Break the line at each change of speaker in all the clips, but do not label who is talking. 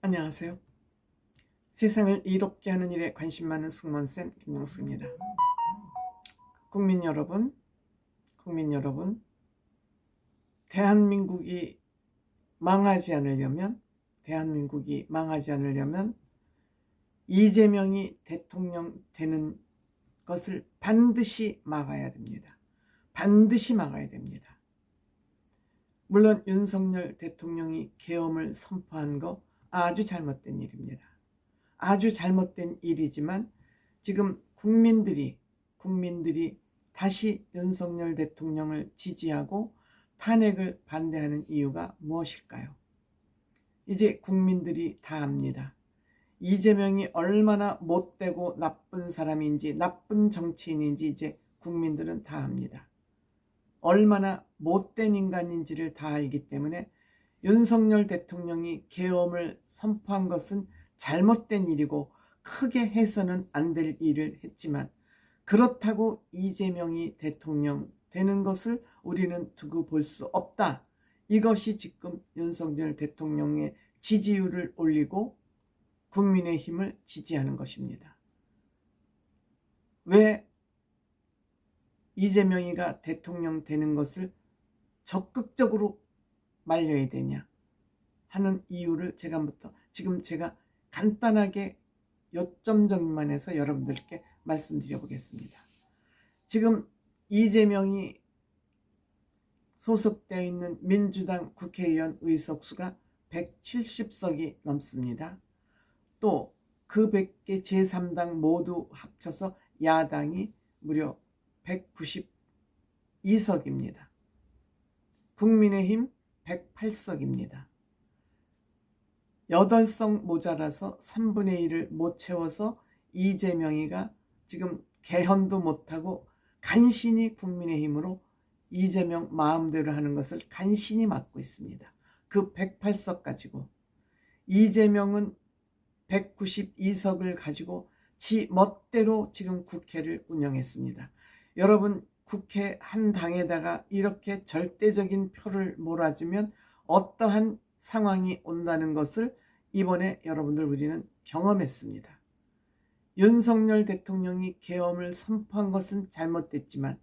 안녕하세요. 세상을 이롭게 하는 일에 관심 많은 승무원쌤 김용수입니다. 국민 여러분, 대한민국이 망하지 않으려면 이재명이 대통령 되는 것을 반드시 막아야 됩니다. 반드시 막아야 됩니다. 물론 윤석열 대통령이 계엄을 선포한 거 아주 잘못된 일입니다. 아주 잘못된 일이지만 지금 국민들이 다시 윤석열 대통령을 지지하고 탄핵을 반대하는 이유가 무엇일까요? 이제 국민들이 다 압니다. 이재명이 얼마나 못되고 나쁜 사람인지, 나쁜 정치인인지 이제 국민들은 다 압니다. 얼마나 못된 인간인지를 다 알기 때문에 윤석열 대통령이 계엄을 선포한 것은 잘못된 일이고 크게 해서는 안 될 일을 했지만, 그렇다고 이재명이 대통령 되는 것을 우리는 두고 볼 수 없다. 이것이 지금 윤석열 대통령의 지지율을 올리고 국민의힘을 지지하는 것입니다. 왜 이재명이가 대통령 되는 것을 적극적으로 말려야 되냐 하는 이유를 지금 제가 간단하게 요점 정리만 해서 여러분들께 말씀드려 보겠습니다. 지금 이재명이 소속되어 있는 민주당 국회의원 의석수가 170석이 넘습니다. 또 그 100개 제3당 모두 합쳐서 야당이 무려 192석입니다. 국민의힘 108석입니다. 8석 모자라서 3분의 1을 못 채워서 이재명이가 지금 개헌도 못하고 간신히 국민의힘으로 이재명 마음대로 하는 것을 간신히 막고 있습니다. 그 108석 가지고 이재명은 192석을 가지고 지 멋대로 지금 국회를 운영했습니다. 여러분, 국회 한 당에다가 이렇게 절대적인 표를 몰아주면 어떠한 상황이 온다는 것을 이번에 여러분들 우리는 경험했습니다. 윤석열 대통령이 계엄을 선포한 것은 잘못됐지만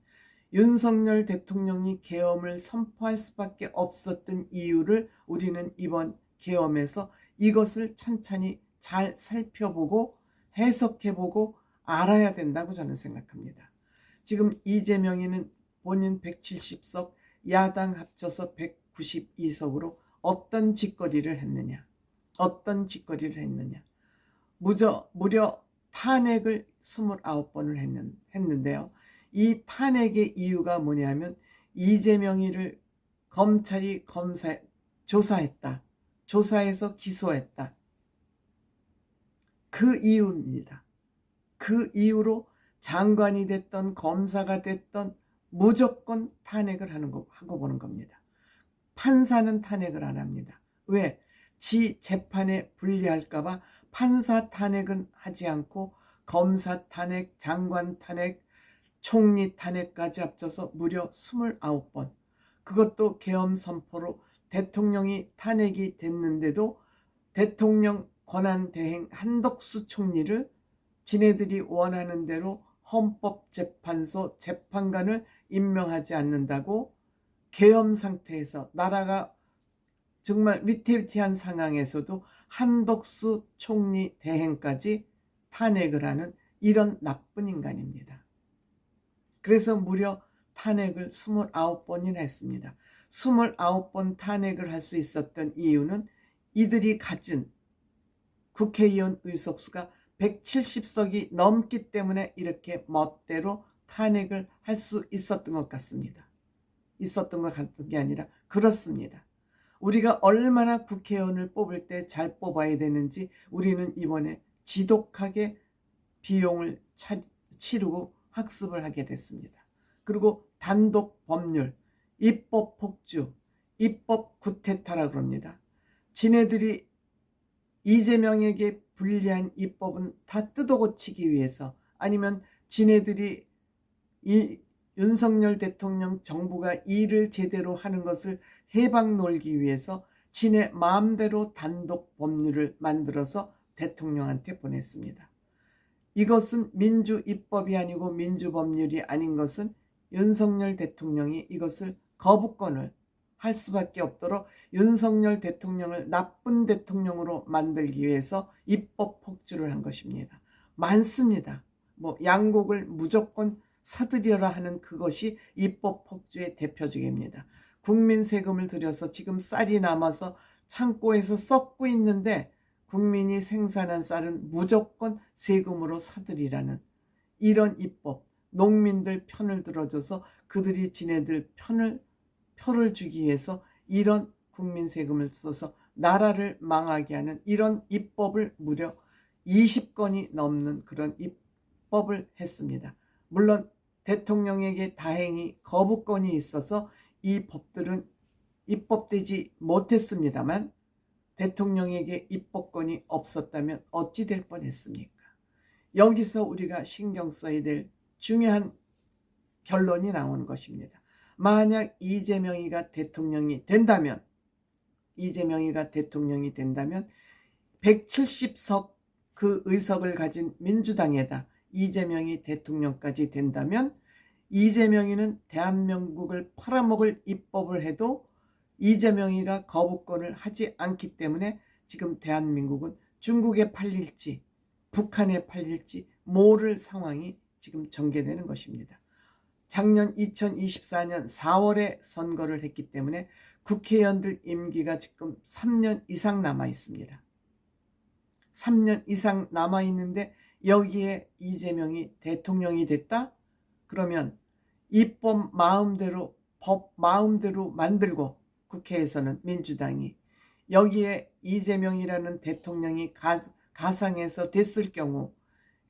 윤석열 대통령이 계엄을 선포할 수밖에 없었던 이유를 우리는 이번 계엄에서 이것을 천천히 잘 살펴보고 해석해보고 알아야 된다고 저는 생각합니다. 지금 이재명이는 본인 170석, 야당 합쳐서 192석으로 어떤 짓거리를 했느냐. 무려 탄핵을 29번을 했는데요. 이 탄핵의 이유가 뭐냐면 이재명이를 검찰이 조사했다. 조사해서 기소했다. 그 이유입니다. 그 이유로 장관이 됐던 검사가 됐던 무조건 탄핵을 하고 보는 겁니다. 판사는 탄핵을 안 합니다. 왜? 지 재판에 불리할까봐 판사 탄핵은 하지 않고 검사 탄핵, 장관 탄핵, 총리 탄핵까지 합쳐서 무려 29번. 그것도 계엄 선포로 대통령이 탄핵이 됐는데도 대통령 권한대행 한덕수 총리를 지네들이 원하는 대로 헌법재판소 재판관을 임명하지 않는다고 계엄 상태에서 나라가 정말 위태위태한 상황에서도 한덕수 총리 대행까지 탄핵을 하는 이런 나쁜 인간입니다. 그래서 무려 탄핵을 29번이나 했습니다. 29번 탄핵을 할 수 있었던 이유는 이들이 가진 국회의원 의석수가 170석이 넘기 때문에 이렇게 멋대로 탄핵을 할 수 있었던 것 같습니다. 있었던 것 같은 게 아니라 그렇습니다. 우리가 얼마나 국회의원을 뽑을 때 잘 뽑아야 되는지 우리는 이번에 지독하게 비용을 치르고 학습을 하게 됐습니다. 그리고 단독 법률, 입법 폭주, 입법 구테타라 그럽니다. 지네들이 이재명에게 불리한 입법은 다 뜯어고치기 위해서, 아니면 지네들이 이 윤석열 대통령 정부가 일을 제대로 하는 것을 해박 놀기 위해서 지네 마음대로 단독 법률을 만들어서 대통령한테 보냈습니다. 이것은 민주 입법이 아니고 민주 법률이 아닌 것은 윤석열 대통령이 이것을 거부권을 할 수밖에 없도록 윤석열 대통령을 나쁜 대통령으로 만들기 위해서 입법 폭주를 한 것입니다. 많습니다. 양곡을 무조건 사들여라 하는 그것이 입법 폭주의 대표적입니다. 국민 세금을 들여서 지금 쌀이 남아서 창고에서 썩고 있는데 국민이 생산한 쌀은 무조건 세금으로 사들이라는 이런 입법, 농민들 편을 들어줘서 그들이 지네들 표를 주기 위해서 이런 국민 세금을 써서 나라를 망하게 하는 이런 입법을 무려 20건이 넘는 그런 입법을 했습니다. 물론 대통령에게 다행히 거부권이 있어서 이 법들은 입법되지 못했습니다만 대통령에게 입법권이 없었다면 어찌 될 뻔했습니까? 여기서 우리가 신경 써야 될 중요한 결론이 나오는 것입니다. 만약 이재명이가 대통령이 된다면 170석 그 의석을 가진 민주당에다 이재명이 대통령까지 된다면 이재명이는 대한민국을 팔아먹을 입법을 해도 이재명이가 거부권을 하지 않기 때문에 지금 대한민국은 중국에 팔릴지 북한에 팔릴지 모를 상황이 지금 전개되는 것입니다. 작년 2024년 4월에 선거를 했기 때문에 국회의원들 임기가 지금 3년 이상 남아 있습니다. 3년 이상 남아 있는데 여기에 이재명이 대통령이 됐다? 그러면 입법 마음대로 법 마음대로 만들고 국회에서는 민주당이 여기에 이재명이라는 대통령이 가상해서 됐을 경우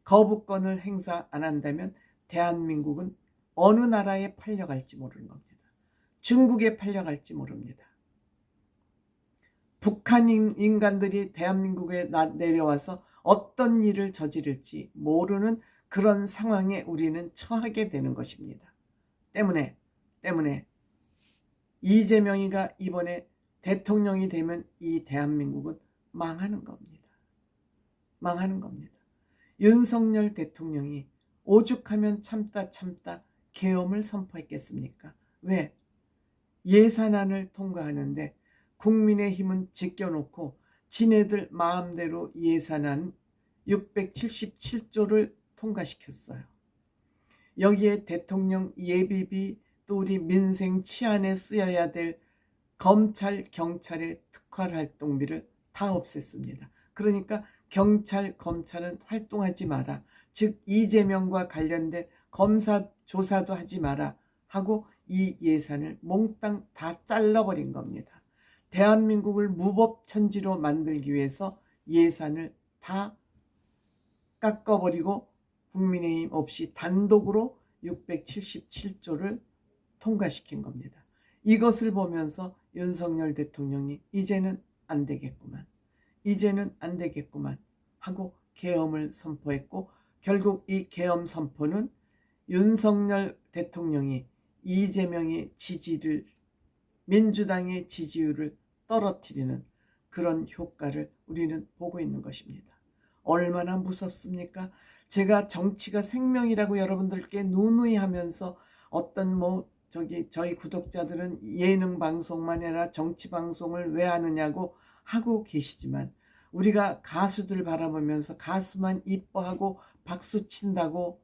거부권을 행사 안 한다면 대한민국은 어느 나라에 팔려갈지 모르는 겁니다. 중국에 팔려갈지 모릅니다. 북한 인간들이 대한민국에 내려와서 어떤 일을 저지를지 모르는 그런 상황에 우리는 처하게 되는 것입니다. 때문에 이재명이가 이번에 대통령이 되면 이 대한민국은 망하는 겁니다. 망하는 겁니다. 윤석열 대통령이 오죽하면 참다 계엄을 선포했겠습니까? 왜? 예산안을 통과하는데 국민의힘은 제껴놓고 지네들 마음대로 예산안 677조를 통과시켰어요. 여기에 대통령 예비비 또 우리 민생 치안에 쓰여야 될 검찰, 경찰의 특활활동비를 다 없앴습니다. 그러니까 경찰, 검찰은 활동하지 마라. 즉 이재명과 관련된 검사 조사도 하지 마라 하고 이 예산을 몽땅 다 잘라버린 겁니다. 대한민국을 무법천지로 만들기 위해서 예산을 다 깎아버리고 국민의힘 없이 단독으로 677조를 통과시킨 겁니다. 이것을 보면서 윤석열 대통령이 이제는 안 되겠구만 하고 계엄을 선포했고 결국 이 계엄 선포는 윤석열 대통령이 이재명의 지지를 민주당의 지지율을 떨어뜨리는 그런 효과를 우리는 보고 있는 것입니다. 얼마나 무섭습니까? 제가 정치가 생명이라고 여러분들께 누누이 하면서 어떤 저희 구독자들은 예능 방송만 해라 정치 방송을 왜 하느냐고 하고 계시지만 우리가 가수들 바라보면서 가수만 이뻐하고 박수 친다고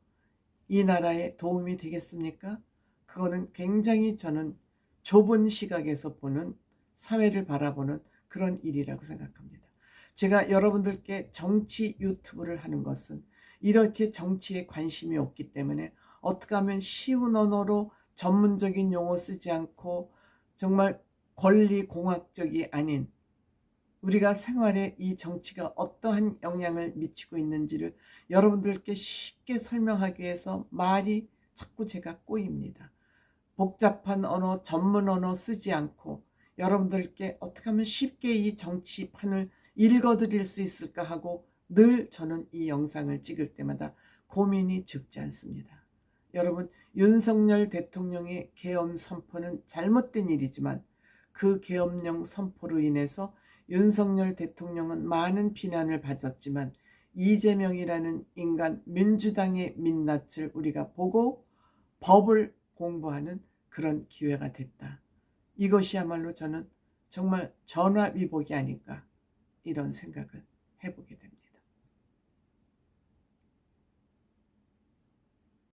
이 나라에 도움이 되겠습니까? 그거는 굉장히 저는 좁은 시각에서 보는 사회를 바라보는 그런 일이라고 생각합니다. 제가 여러분들께 정치 유튜브를 하는 것은 이렇게 정치에 관심이 없기 때문에 어떻게 하면 쉬운 언어로 전문적인 용어 쓰지 않고 정말 권리공학적이 아닌 우리가 생활에 이 정치가 어떠한 영향을 미치고 있는지를 여러분들께 쉽게 설명하기 위해서 말이 자꾸 제가 꼬입니다. 복잡한 언어, 전문 언어 쓰지 않고 여러분들께 어떻게 하면 쉽게 이 정치판을 읽어드릴 수 있을까 하고 늘 저는 이 영상을 찍을 때마다 고민이 적지 않습니다. 여러분, 윤석열 대통령의 계엄 선포는 잘못된 일이지만 그 계엄령 선포로 인해서 윤석열 대통령은 많은 비난을 받았지만 이재명이라는 인간 민주당의 민낯을 우리가 보고 법을 공부하는 그런 기회가 됐다. 이것이야말로 저는 정말 전화위복이 아닐까 이런 생각을 해보게 됩니다.